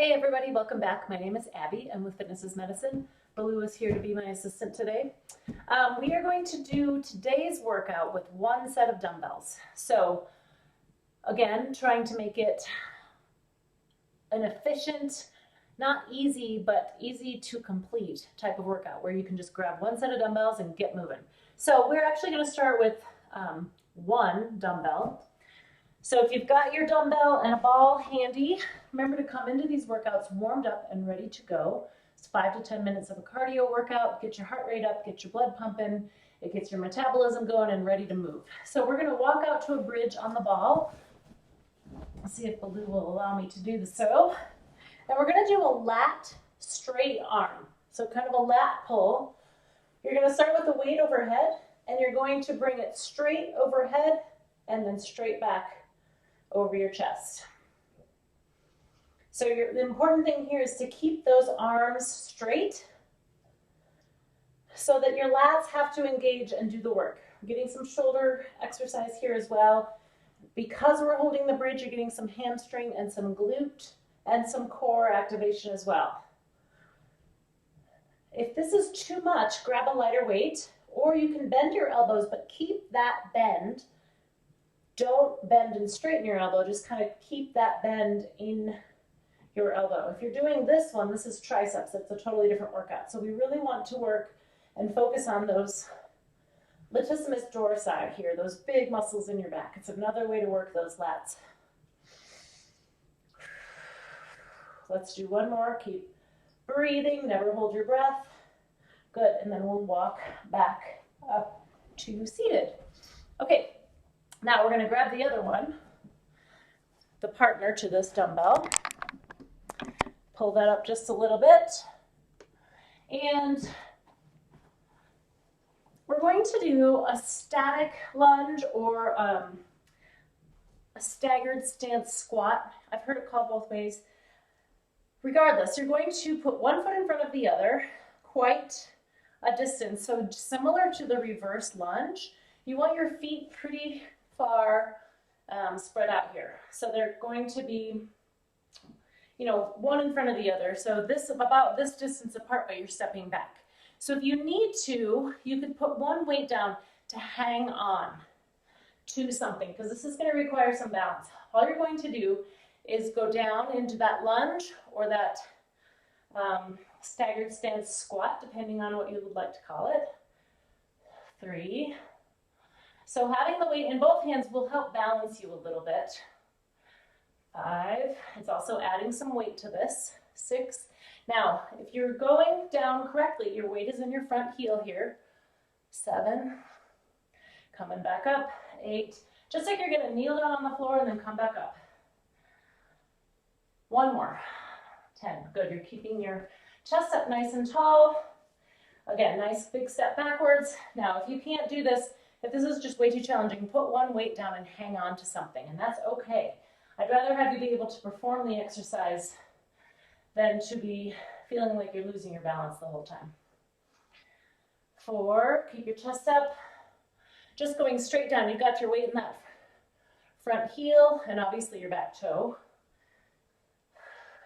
Hey everybody, welcome back. My name is Abby. I'm with Fitness is Medicine. Baloo is here to be my assistant today. We are going to do today's workout with one set of dumbbells. So again, trying to make it an efficient, not easy, but easy to complete type of workout where you can just grab one set of dumbbells and get moving. So we're actually going to start with one dumbbell. So if you've got your dumbbell and a ball handy, remember to come into these workouts warmed up and ready to go. It's 5 to 10 minutes of a cardio workout. Get your heart rate up, get your blood pumping. It gets your metabolism going and ready to move. So we're going to walk out to a bridge on the ball. Let's see if Baloo will allow me to do so. And we're going to do a lat straight arm. So kind of a lat pull. You're going to start with the weight overhead and you're going to bring it straight overhead and then straight back over your chest. So the important thing here is to keep those arms straight so that your lats have to engage and do the work. We're getting some shoulder exercise here as well. Because we're holding the bridge, you're getting some hamstring and some glute and some core activation as well. If this is too much, grab a lighter weight, or you can bend your elbows, but keep that bend. Don't bend and straighten your elbow, just kind of keep that bend in your elbow. If you're doing this one, this is triceps. It's a totally different workout. So we really want to work and focus on those latissimus dorsi here, those big muscles in your back. It's another way to work those lats. Let's do one more. Keep breathing, never hold your breath. Good, and then we'll walk back up to seated. Okay. Now we're going to grab the other one, the partner to this dumbbell. Pull that up just a little bit. And we're going to do a static lunge or a staggered stance squat. I've heard it called both ways. Regardless, you're going to put one foot in front of the other, quite a distance. So similar to the reverse lunge, you want your feet pretty far spread out here. So they're going to be, one in front of the other. So about this distance apart, but you're stepping back. So if you need to, you could put one weight down to hang on to something, because this is going to require some balance. All you're going to do is go down into that lunge or that staggered stance squat, depending on what you would like to call it. 3. So having the weight in both hands will help balance you a little bit. 5, it's also adding some weight to this. 6, now if you're going down correctly, your weight is in your front heel here. 7, coming back up. 8, just like you're gonna kneel down on the floor and then come back up. 1 more. 10, good, you're keeping your chest up nice and tall. Again, nice big step backwards. Now if you can't do this, if this is just way too challenging, put one weight down and hang on to something, and that's okay. I'd rather have you be able to perform the exercise than to be feeling like you're losing your balance the whole time. 4, keep your chest up. Just going straight down. You've got your weight in that front heel and obviously your back toe.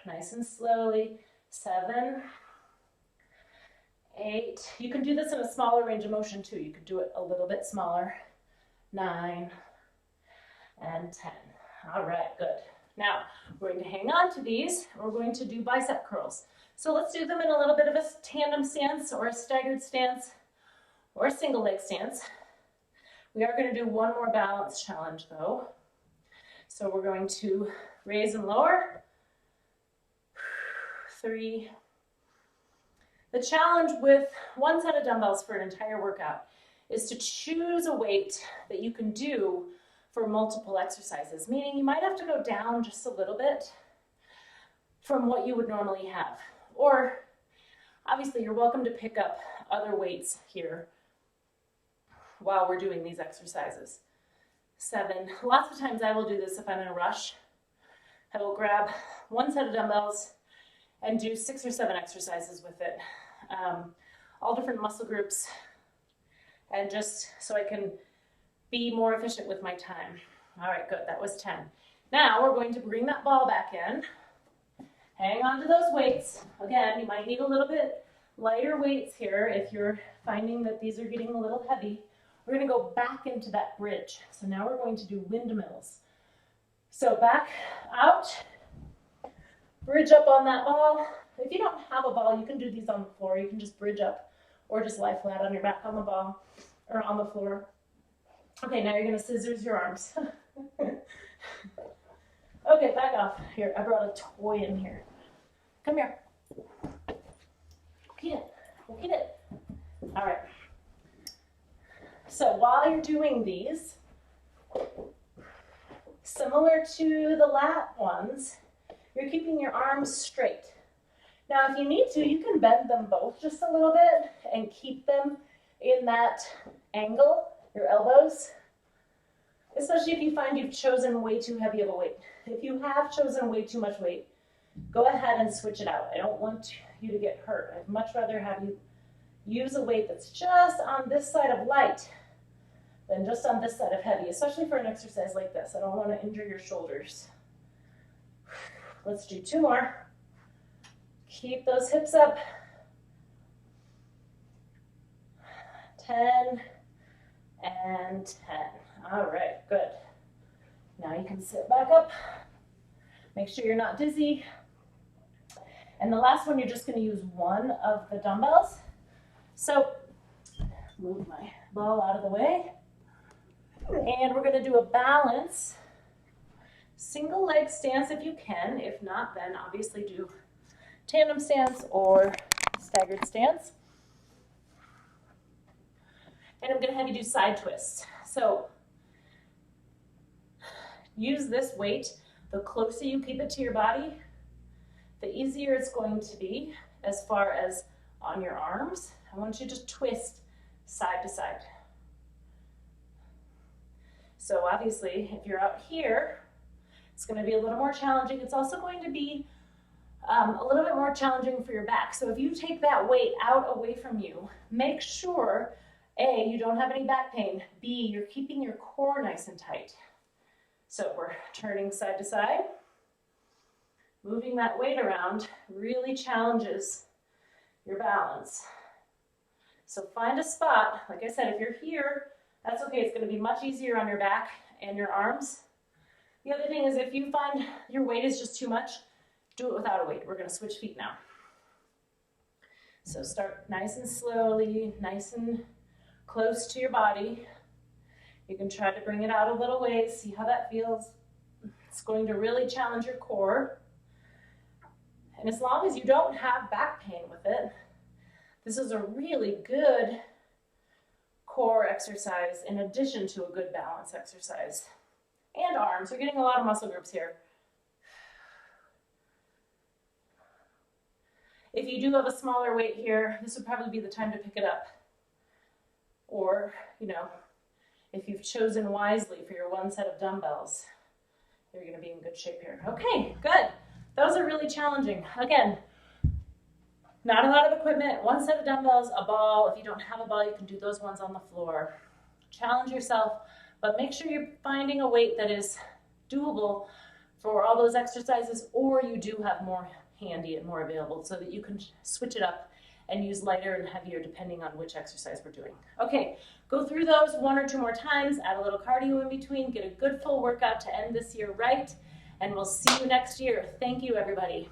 Nice and slowly. 7, 8, you can do this in a smaller range of motion too. You could do it a little bit smaller. 9 and 10. All right, good. Now we're going to hang on to these. We're going to do bicep curls. So let's do them in a little bit of a tandem stance or a staggered stance or a single leg stance. We are going to do one more balance challenge though. So we're going to raise and lower. 3. The challenge with one set of dumbbells for an entire workout is to choose a weight that you can do for multiple exercises, meaning you might have to go down just a little bit from what you would normally have. Or obviously you're welcome to pick up other weights here while we're doing these exercises. 7, lots of times I will do this if I'm in a rush. I will grab one set of dumbbells and do 6 or 7 exercises with it. All different muscle groups, and just so I can be more efficient with my time. All right, good, that was 10. Now we're going to bring that ball back in. Hang on to those weights. Again, you might need a little bit lighter weights here if you're finding that these are getting a little heavy. We're going to go back into that bridge. So now we're going to do windmills. So back out, bridge up on that ball. If you don't have a ball, you can do these on the floor. You can just bridge up or just lie flat on your back on the ball or on the floor. Okay, now you're going to scissors your arms. Okay, back off. Here, I brought a toy in here. Come here. Get it. Get it. All right. So while you're doing these, similar to the lat ones, you're keeping your arms straight. Now, if you need to, you can bend them both just a little bit and keep them in that angle, your elbows, especially if you find you've chosen way too heavy of a weight. If you have chosen way too much weight, go ahead and switch it out. I don't want you to get hurt. I'd much rather have you use a weight that's just on this side of light than just on this side of heavy, especially for an exercise like this. I don't want to injure your shoulders. Let's do 2 more. Keep those hips up. 10 and 10. All right, good. Now you can sit back up. Make sure you're not dizzy. And the last one, you're just going to use one of the dumbbells. So move my ball out of the way. And we're going to do a balance. Single leg stance if you can. If not, then obviously do tandem stance or staggered stance. And I'm going to have you do side twists. So use this weight. The closer you keep it to your body, the easier it's going to be as far as on your arms. I want you to twist side to side. So obviously, if you're out here, it's going to be a little more challenging. It's also going to be a little bit more challenging for your back. So if you take that weight out away from you, make sure, A, you don't have any back pain. B, you're keeping your core nice and tight. So we're turning side to side. Moving that weight around really challenges your balance. So find a spot. Like I said, if you're here, that's okay. It's going to be much easier on your back and your arms. The other thing is if you find your weight is just too much, do it without a weight. We're going to switch feet now. So start nice and slowly, nice and close to your body. You can try to bring it out a little ways, see how that feels. It's going to really challenge your core. And as long as you don't have back pain with it, this is a really good core exercise in addition to a good balance exercise. And arms, you're getting a lot of muscle groups here. If you do have a smaller weight here, this would probably be the time to pick it up. Or, if you've chosen wisely for your one set of dumbbells, you're going to be in good shape here. Okay, good. Those are really challenging. Again, not a lot of equipment, one set of dumbbells, a ball. If you don't have a ball, you can do those ones on the floor. Challenge yourself, but make sure you're finding a weight that is doable for all those exercises, or you do have more handy and more available so that you can switch it up and use lighter and heavier depending on which exercise we're doing. Okay, go through those 1 or 2 more times, add a little cardio in between, get a good full workout to end this year right, and we'll see you next year. Thank you, everybody.